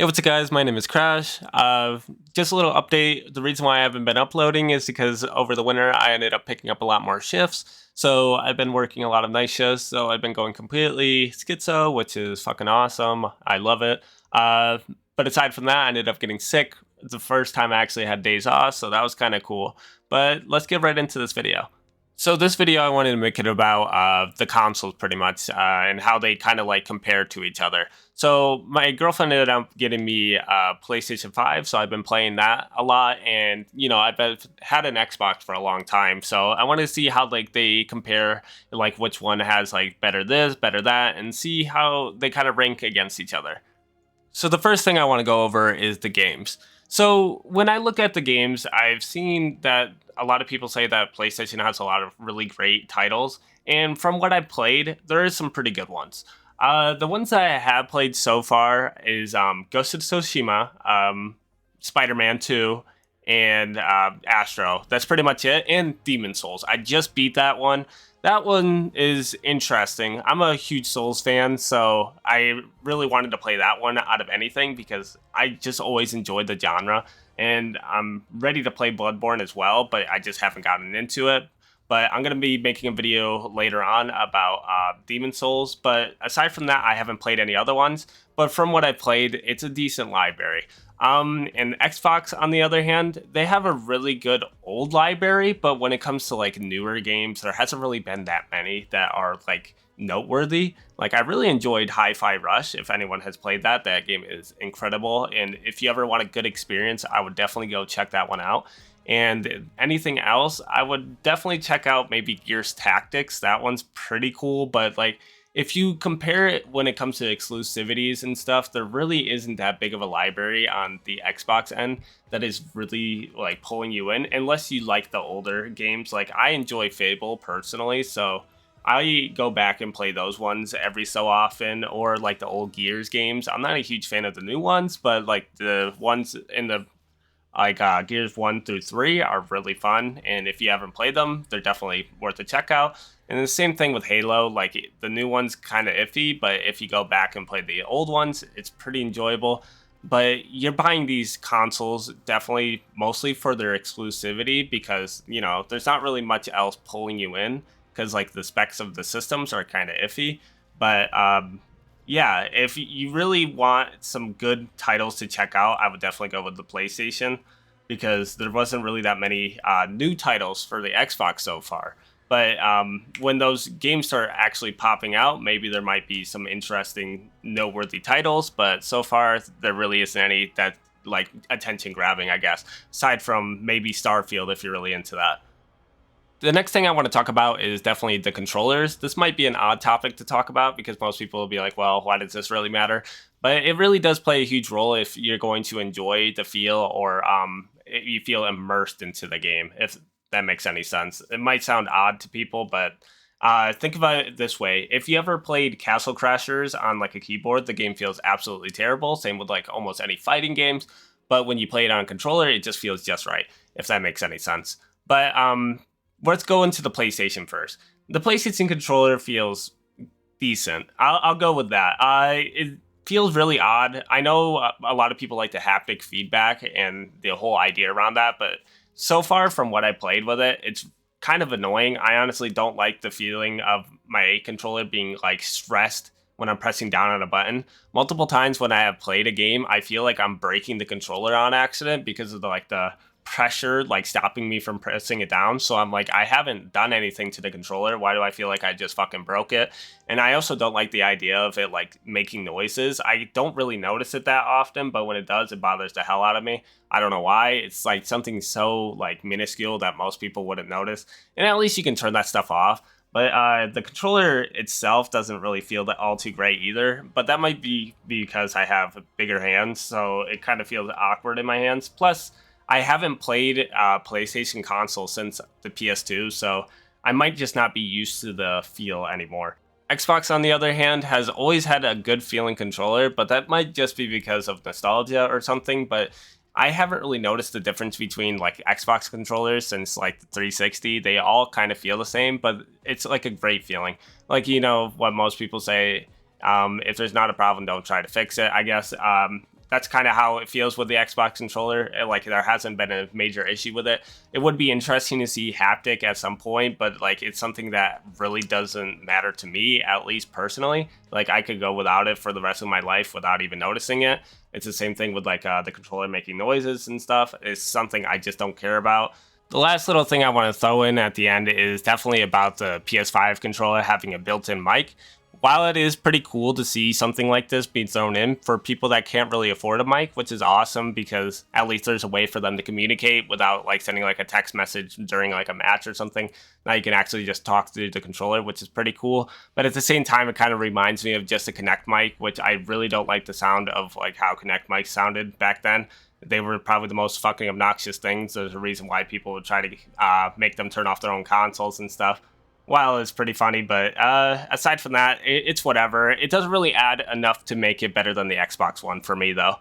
Hey, what's up, guys? My name is Crash. Just a little update. The reason why I haven't been uploading is because over the winter I ended up picking up a lot more shifts. So I've been working a lot of night shifts. So I've been going completely schizo, which is fucking awesome. I love it. But aside from that, I ended up getting sick. It's the first time I actually had days off, so that was kind of cool. But let's get right into this video. So this video, I wanted to make it about the consoles pretty much and how they kind of like compare to each other. So my girlfriend ended up getting me a PlayStation 5, so I've been playing that a lot. And, had an Xbox for a long time. So I wanted to see how like they compare, like which one has like better this, better that, and see how they kind of rank against each other. So the first thing I want to go over is the games. So when I look at the games, I've seen that a lot of people say that PlayStation has a lot of really great titles, and from what I've played, there is some pretty good ones. The ones that I have played so far is Ghost of Tsushima, Spider-Man 2, and Astro. That's pretty much it, and Demon Souls. I just beat that one. That one is interesting. I'm a huge Souls fan, so I really wanted to play that one out of anything because I just always enjoyed the genre. And I'm ready to play Bloodborne as well, but I just haven't gotten into it. But I'm going to be making a video later on about Demon Souls. But aside from that, I haven't played any other ones. But from what I've played, it's a decent library. And Xbox, on the other hand, they have a really good old library, but when it comes to like newer games, there hasn't really been that many that are like noteworthy. Like I really enjoyed Hi-Fi Rush. If anyone has played that, that game is incredible. And if you ever want a good experience, I would definitely go check that one out. And anything else, I would definitely check out maybe Gears Tactics. That one's pretty cool, but like if you compare it when it comes to exclusivities and stuff, there really isn't that big of a library on the Xbox end that is really like pulling you in, unless you like the older games. Like I enjoy Fable personally, so I go back and play those ones every so often, or like the old Gears games. I'm not a huge fan of the new ones, but like the ones in the Gears 1 through 3 are really fun, and if you haven't played them, they're definitely worth a check out. And the same thing with Halo, like the new one's kind of iffy, but if you go back and play the old ones, it's pretty enjoyable. But you're buying these consoles definitely mostly for their exclusivity because, there's not really much else pulling you in because like the specs of the systems are kind of iffy. But yeah, if you really want some good titles to check out, I would definitely go with the PlayStation because there wasn't really that many new titles for the Xbox so far. But when those games start actually popping out, maybe there might be some interesting, noteworthy titles. But so far, there really isn't any that like attention grabbing, I guess, aside from maybe Starfield if you're really into that. The next thing I want to talk about is definitely the controllers. This might be an odd topic to talk about because most people will be like, well, why does this really matter? But it really does play a huge role if you're going to enjoy the feel or you feel immersed into the game, if that makes any sense. It might sound odd to people, but think about it this way. If you ever played Castle Crashers on like a keyboard, the game feels absolutely terrible. Same with like almost any fighting games. But when you play it on a controller, it just feels just right, if that makes any sense. But let's go into the PlayStation first. The PlayStation controller feels decent. I'll go with that. It feels really odd. I know a lot of people like the haptic feedback and the whole idea around that, but so far from what I played with it, it's kind of annoying. I honestly don't like the feeling of my controller being like stressed when I'm pressing down on a button. Multiple times when I have played a game, I feel like I'm breaking the controller on accident because of the pressure like stopping me from pressing it down. So I'm like, I haven't done anything to the controller. Why do I feel like I just fucking broke it? And I also don't like the idea of it like making noises. I don't really notice it that often, but when it does, it bothers the hell out of me. I don't know why. It's like something so like minuscule that most people wouldn't notice. And at least you can turn that stuff off. But the controller itself doesn't really feel that all too great either. But that might be because I have bigger hands, so it kind of feels awkward in my hands. Plus, I haven't played PlayStation console since the PS2, so I might just not be used to the feel anymore. Xbox, on the other hand, has always had a good feeling controller, but that might just be because of nostalgia or something. But I haven't really noticed the difference between like Xbox controllers since like the 360. They all kind of feel the same, but it's like a great feeling. Like, what most people say, if there's not a problem, don't try to fix it, I guess. that's kind of how it feels with the Xbox controller. Like there hasn't been a major issue with it. It would be interesting to see haptic at some point, but like it's something that really doesn't matter to me, at least personally. Like I could go without it for the rest of my life without even noticing it. It's the same thing with like the controller making noises and stuff. It's something I just don't care about. The last little thing I want to throw in at the end is definitely about the PS5 controller having a built-in mic. While it is pretty cool to see something like this being thrown in for people that can't really afford a mic, which is awesome because at least there's a way for them to communicate without like sending like a text message during like a match or something. Now you can actually just talk through the controller, which is pretty cool. But at the same time, it kind of reminds me of just a Kinect mic, which I really don't like the sound of like how Kinect mics sounded back then. They were probably the most fucking obnoxious things. There's a reason why people would try to make them turn off their own consoles and stuff. Well, it's pretty funny, but aside from that, it's whatever. It doesn't really add enough to make it better than the Xbox One for me, though.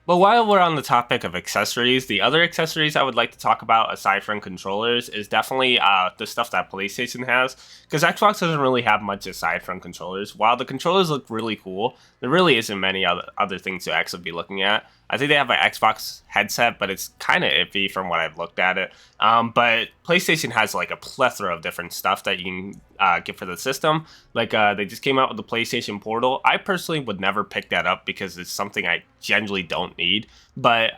But while we're on the topic of accessories, the other accessories I would like to talk about aside from controllers is definitely the stuff that PlayStation has, because Xbox doesn't really have much aside from controllers. While the controllers look really cool, there really isn't many other things to actually be looking at. I think they have an Xbox headset, but it's kind of iffy from what I've looked at it. But PlayStation has like a plethora of different stuff that you can get for the system. Like they just came out with the PlayStation Portal. I personally would never pick that up because it's something I generally don't need. But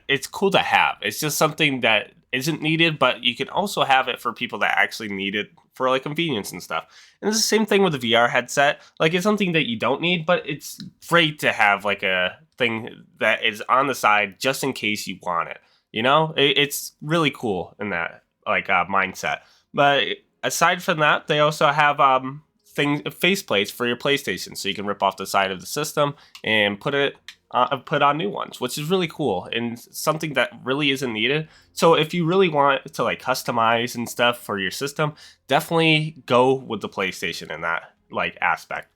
it's cool to have. It's just something that isn't needed, but you can also have it for people that actually need it for like convenience and stuff. And it's the same thing with the VR headset. Like it's something that you don't need, but it's great to have like a thing that is on the side just in case you want it. You know, it's really cool in that like mindset. But aside from that, they also have faceplates for your PlayStation, so you can rip off the side of the system and put on new ones, which is really cool and something that really isn't needed. So if you really want to like customize and stuff for your system, definitely go with the PlayStation in that like aspect.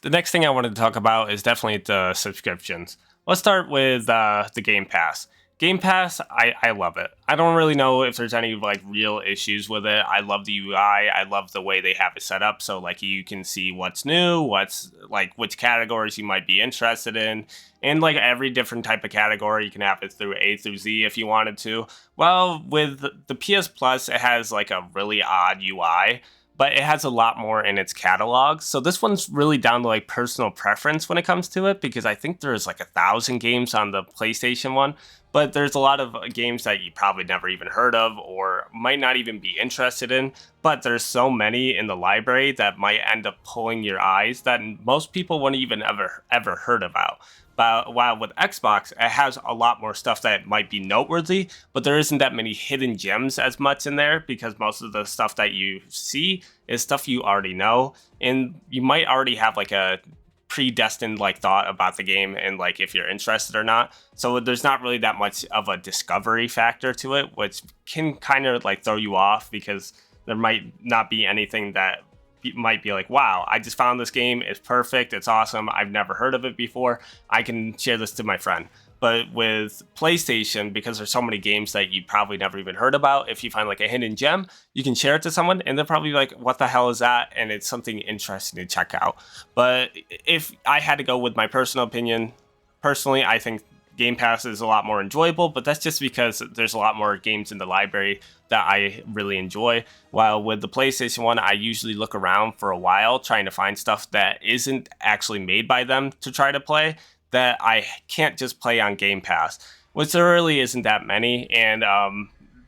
The next thing I wanted to talk about is definitely the subscriptions. Let's start with the Game Pass. Game Pass, I love it. I don't really know if there's any like real issues with it. I love the UI. I love the way they have it set up. So like you can see what's new, what's like which categories you might be interested in. And like every different type of category, you can have it through A through Z if you wanted to. Well, with the PS Plus, it has like a really odd UI, but it has a lot more in its catalog. So this one's really down to like personal preference when it comes to it, because I think there's like 1,000 games on the PlayStation one, but there's a lot of games that you probably never even heard of or might not even be interested in. But there's so many in the library that might end up pulling your eyes that most people wouldn't even ever heard about. But while with Xbox, it has a lot more stuff that might be noteworthy, but there isn't that many hidden gems as much in there because most of the stuff that you see is stuff you already know. And you might already have like a predestined like thought about the game and like if you're interested or not. So there's not really that much of a discovery factor to it, which can kind of like throw you off because there might not be anything that might be like, wow, I just found this game. It's perfect. It's awesome. I've never heard of it before. I can share this to my friend. But with PlayStation, because there's so many games that you probably never even heard about, if you find like a hidden gem, you can share it to someone and they're probably like, what the hell is that? And it's something interesting to check out. But if I had to go with my personal opinion, personally, I think Game Pass is a lot more enjoyable, but that's just because there's a lot more games in the library that I really enjoy. While with the PlayStation 1, I usually look around for a while trying to find stuff that isn't actually made by them to try to play, that I can't just play on Game Pass, which there really isn't that many. And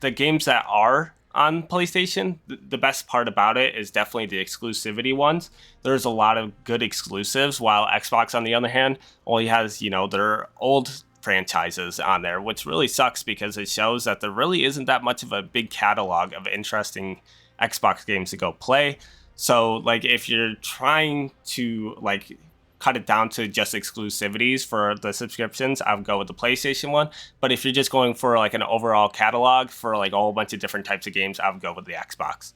the games that are on PlayStation, the best part about it is definitely the exclusivity ones. There's a lot of good exclusives, while Xbox, on the other hand, only has, their old franchises on there, which really sucks because it shows that there really isn't that much of a big catalog of interesting Xbox games to go play. So like if you're trying to like cut it down to just exclusivities for the subscriptions, I would go with the PlayStation one. But if you're just going for like an overall catalog for like a whole bunch of different types of games, I would go with the Xbox.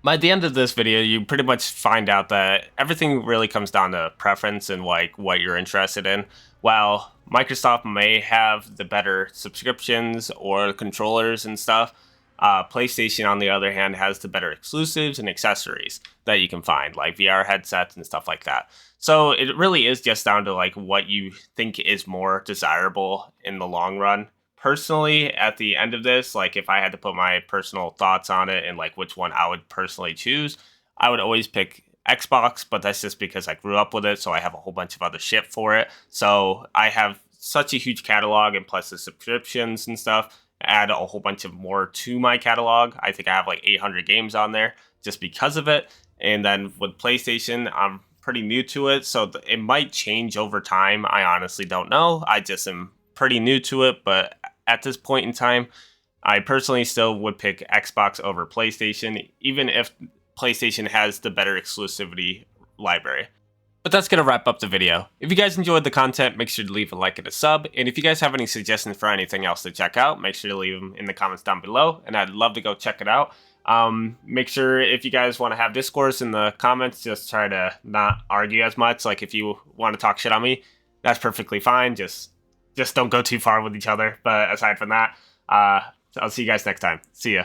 By the end of this video, you pretty much find out that everything really comes down to preference and like what you're interested in. While Microsoft may have the better subscriptions or controllers and stuff, PlayStation, on the other hand, has the better exclusives and accessories that you can find, like VR headsets and stuff like that. So it really is just down to like what you think is more desirable in the long run. Personally, at the end of this, like if I had to put my personal thoughts on it and like which one I would personally choose, I would always pick Xbox, but that's just because I grew up with it, so I have a whole bunch of other shit for it. So I have such a huge catalog, and plus the subscriptions and stuff add a whole bunch of more to my catalog. I think I have like 800 games on there just because of it. And then with PlayStation, I'm pretty new to it, so it might change over time. I honestly don't know. I just am pretty new to it, but at this point in time, I personally still would pick Xbox over PlayStation, even if PlayStation has the better exclusivity library. But that's going to wrap up the video. If you guys enjoyed the content, make sure to leave a like and a sub. And if you guys have any suggestions for anything else to check out, make sure to leave them in the comments down below. And I'd love to go check it out. Make sure if you guys want to have discourse in the comments, just try to not argue as much. Like if you want to talk shit on me, that's perfectly fine. Just don't go too far with each other. But aside from that, I'll see you guys next time. See ya.